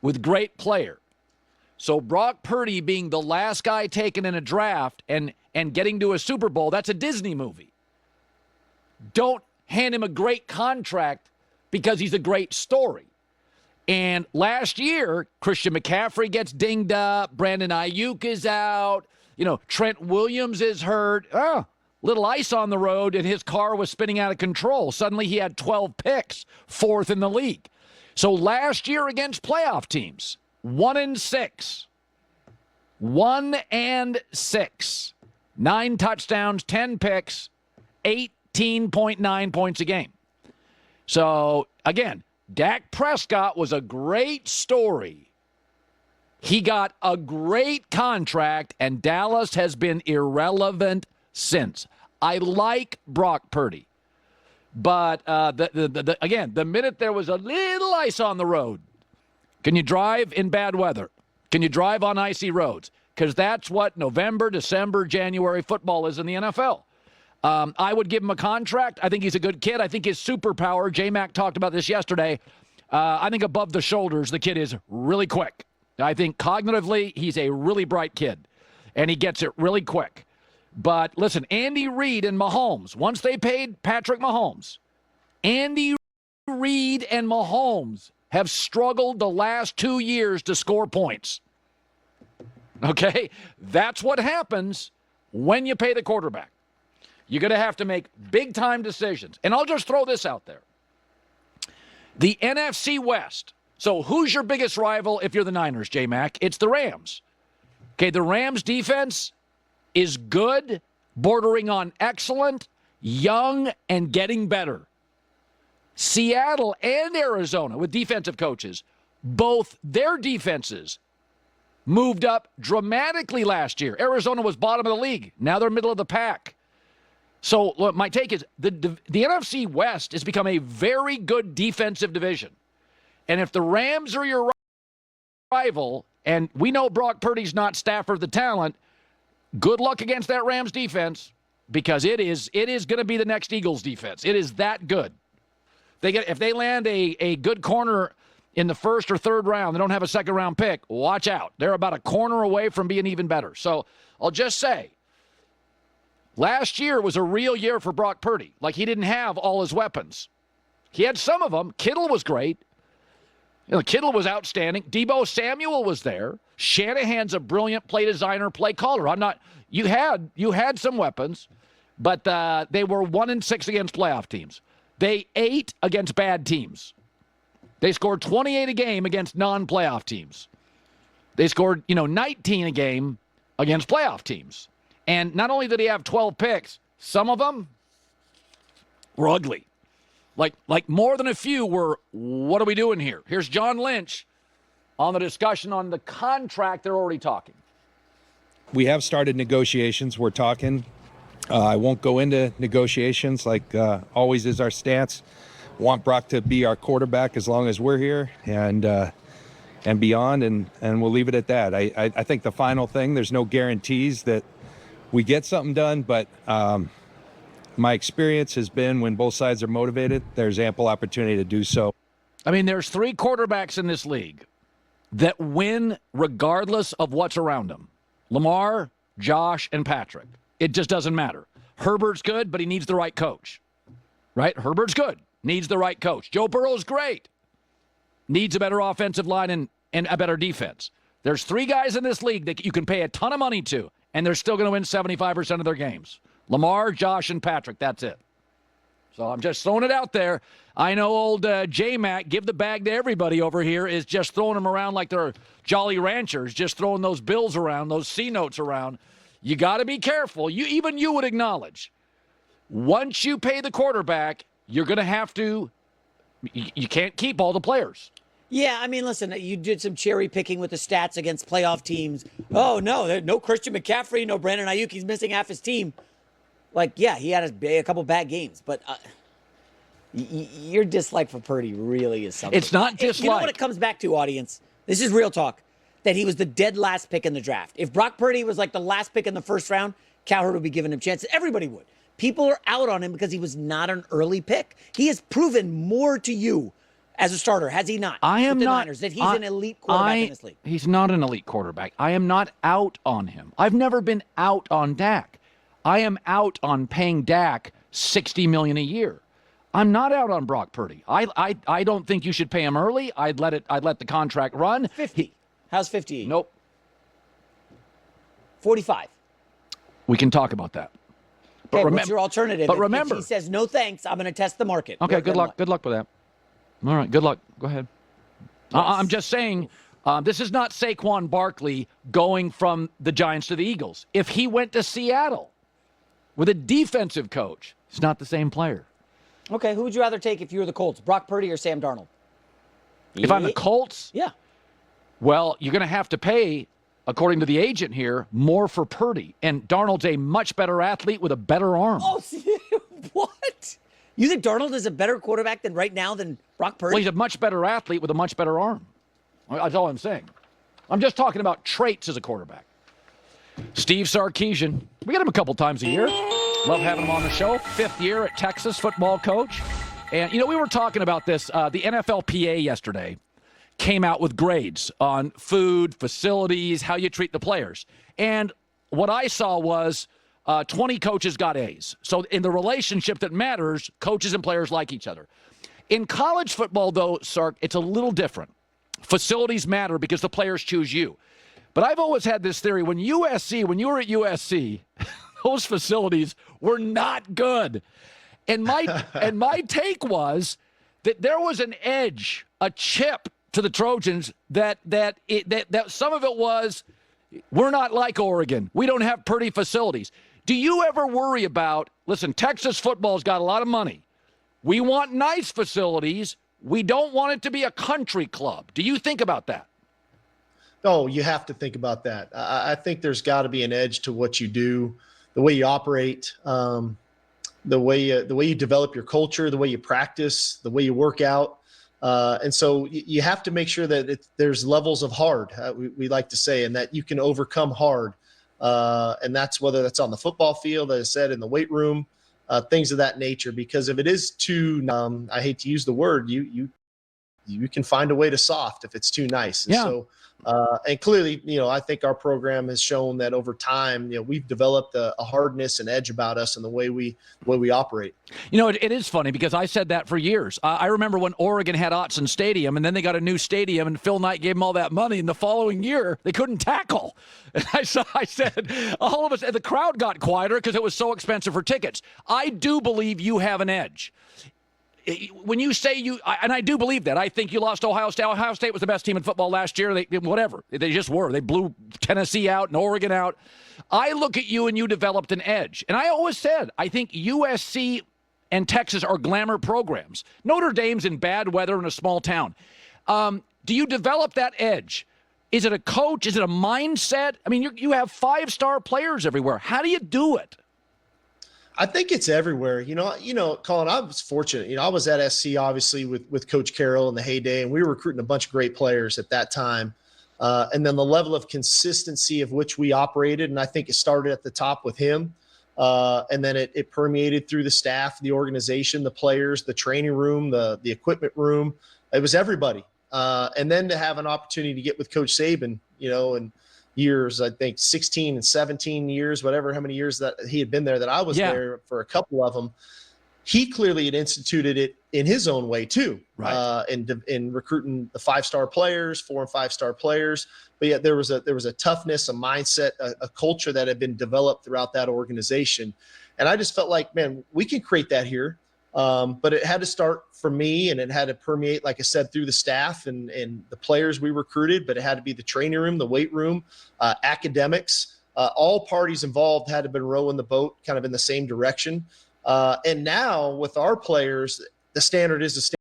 with great player. So Brock Purdy being the last guy taken in a draft and getting to a Super Bowl, that's a Disney movie. Don't hand him a great contract because he's a great story. And last year, Christian McCaffrey gets dinged up. Brandon Ayuk is out. Trent Williams is hurt. Little ice on the road, and his car was spinning out of control. Suddenly he had 12 picks, fourth in the league. So last year against playoff teams, 1-6. 1-6. 9 touchdowns, 10 picks, 18.9 points a game. So, again, Dak Prescott was a great story. He got a great contract, and Dallas has been irrelevant since. I like Brock Purdy. But, again, the minute there was a little ice on the road, can you drive in bad weather? Can you drive on icy roads? Because that's what November, December, January football is in the NFL. I would give him a contract. I think he's a good kid. I think his superpower, J-Mac talked about this yesterday, I think above the shoulders, the kid is really quick. I think cognitively, he's a really bright kid, and he gets it really quick. But listen, Andy Reid and Mahomes, once they paid Patrick Mahomes, Andy Reid and Mahomes have struggled the last 2 years to score points. Okay? That's what happens when you pay the quarterback. You're going to have to make big-time decisions. And I'll just throw this out there. The NFC West. So who's your biggest rival if you're the Niners, J-Mac? It's the Rams. Okay, the Rams defense is good, bordering on excellent, young, and getting better. Seattle and Arizona, with defensive coaches, both their defenses moved up dramatically last year. Arizona was bottom of the league. Now they're middle of the pack. So look, my take is the NFC West has become a very good defensive division. And if the Rams are your rival, and we know Brock Purdy's not Stafford the talent, good luck against that Rams defense, because it is going to be the next Eagles defense. It is that good. If they land a good corner in the first or third round, they don't have a second-round pick, watch out. They're about a corner away from being even better. So I'll just say, last year was a real year for Brock Purdy. Like, he didn't have all his weapons. He had some of them. Kittle was great. Kittle was outstanding. Deebo Samuel was there. Shanahan's a brilliant play designer, play caller. You had some weapons, but they were 1-6 against playoff teams. They ate against bad teams. They scored 28 a game against non-playoff teams. They scored, 19 a game against playoff teams. And not only did he have 12 picks, some of them were ugly. Like more than a few were, what are we doing here? Here's John Lynch on the discussion on the contract they're already talking. We have started negotiations. We're talking. I won't go into negotiations like always is our stance. Want Brock to be our quarterback as long as we're here and beyond, and we'll leave it at that. I think the final thing, there's no guarantees that we get something done, but my experience has been when both sides are motivated, there's ample opportunity to do so. I mean, there's 3 quarterbacks in this league that win regardless of what's around them. Lamar, Josh, and Patrick. It just doesn't matter. Herbert's good, but he needs the right coach. Right? Herbert's good. Needs the right coach. Joe Burrow's great. Needs a better offensive line and a better defense. There's 3 guys in this league that you can pay a ton of money to, and they're still going to win 75% of their games. Lamar, Josh, and Patrick. That's it. So I'm just throwing it out there. I know old J-Mac, give the bag to everybody over here, is just throwing them around like they're Jolly Ranchers, just throwing those bills around, those C-notes around. You got to be careful. Even you would acknowledge, once you pay the quarterback, you're going to have to – you can't keep all the players. Yeah, I mean, listen, you did some cherry picking with the stats against playoff teams. Oh, no Christian McCaffrey, no Brandon Ayuk. He's missing half his team. Like, yeah, he had a couple bad games, but your dislike for Purdy really is something. It's not dislike. You know what it comes back to, audience? This is real talk. That he was the dead last pick in the draft. If Brock Purdy was like the last pick in the first round, Cowherd would be giving him chances. Everybody would. People are out on him because he was not an early pick. He has proven more to you as a starter, has he not? I am with the not. Niners, that he's an elite quarterback in this league. He's not an elite quarterback. I am not out on him. I've never been out on Dak. I am out on paying Dak $60 million a year. I'm not out on Brock Purdy. I don't think you should pay him early. I'd let the contract run. 50. How's 50? Nope. 45. We can talk about that. Okay, what's your alternative? But remember, if he says no thanks, I'm going to test the market. Okay, good luck. Good luck with that. All right, good luck. Go ahead. Yes. I'm just saying, this is not Saquon Barkley going from the Giants to the Eagles. If he went to Seattle with a defensive coach, he's not the same player. Okay, who would you rather take if you were the Colts, Brock Purdy or Sam Darnold? If I'm the Colts? Yeah. Well, you're going to have to pay, according to the agent here, more for Purdy. And Darnold's a much better athlete with a better arm. Oh, what? You think Darnold is a better quarterback than right now than Brock Purdy? Well, he's a much better athlete with a much better arm. That's all I'm saying. I'm just talking about traits as a quarterback. Steve Sarkisian. We get him a couple times a year. Love having him on the show. 5th year at Texas, football coach. And, we were talking about this. The NFLPA yesterday came out with grades on food, facilities, how you treat the players. And what I saw was 20 coaches got A's. So in the relationship that matters, coaches and players like each other. In college football, though, Sark, it's a little different. Facilities matter because the players choose you. But I've always had this theory. When you were at USC, those facilities were not good. And my take was that there was an edge, a chip to the Trojans that some of it was, we're not like Oregon. We don't have pretty facilities. Do you ever worry about, listen, Texas football's got a lot of money. We want nice facilities. We don't want it to be a country club. Do you think about that? Oh, you have to think about that. I think there's got to be an edge to what you do, the way you operate, the way you develop your culture, the way you practice, the way you work out. And so you have to make sure that there's levels of hard, we like to say, and that you can overcome hard. And that's whether that's on the football field, as I said, in the weight room, things of that nature. Because if it is too, I hate to use the word, you can find a way to soft if it's too nice. And so, and clearly, I think our program has shown that over time, we've developed a hardness and edge about us in the way we operate. It is funny because I said that for years. I remember when Oregon had Autzen Stadium, and then they got a new stadium, and Phil Knight gave them all that money, and the following year they couldn't tackle. And I said, all of us, and the crowd got quieter because it was so expensive for tickets. I do believe you have an edge. When you say and I do believe that. I think you lost Ohio State. Ohio State was the best team in football last year. They just were. They blew Tennessee out and Oregon out. I look at you and you developed an edge. And I always said, I think USC and Texas are glamour programs. Notre Dame's in bad weather in a small town. Do you develop that edge? Is it a coach? Is it a mindset? I mean, you have 5-star players everywhere. How do you do it? I think it's everywhere. Colin, I was fortunate. I was at SC, obviously, with Coach Carroll in the heyday, and we were recruiting a bunch of great players at that time. And then the level of consistency of which we operated, and I think it started at the top with him. And then it permeated through the staff, the organization, the players, the training room, the equipment room. It was everybody. And then to have an opportunity to get with Coach Saban, and years, I think 16 and 17 years, how many years that he had been there, that I was there for a couple of them. He clearly had instituted it in his own way too, right. In recruiting the 5-star players, 4 and 5-star players. But yet there was a toughness, a mindset, a culture that had been developed throughout that organization. And I just felt like, man, we can create that here. But it had to start from me, and it had to permeate, like I said, through the staff and the players we recruited, but it had to be the training room, the weight room, academics, all parties involved had to been rowing the boat kind of in the same direction. And now with our players, the standard is the standard.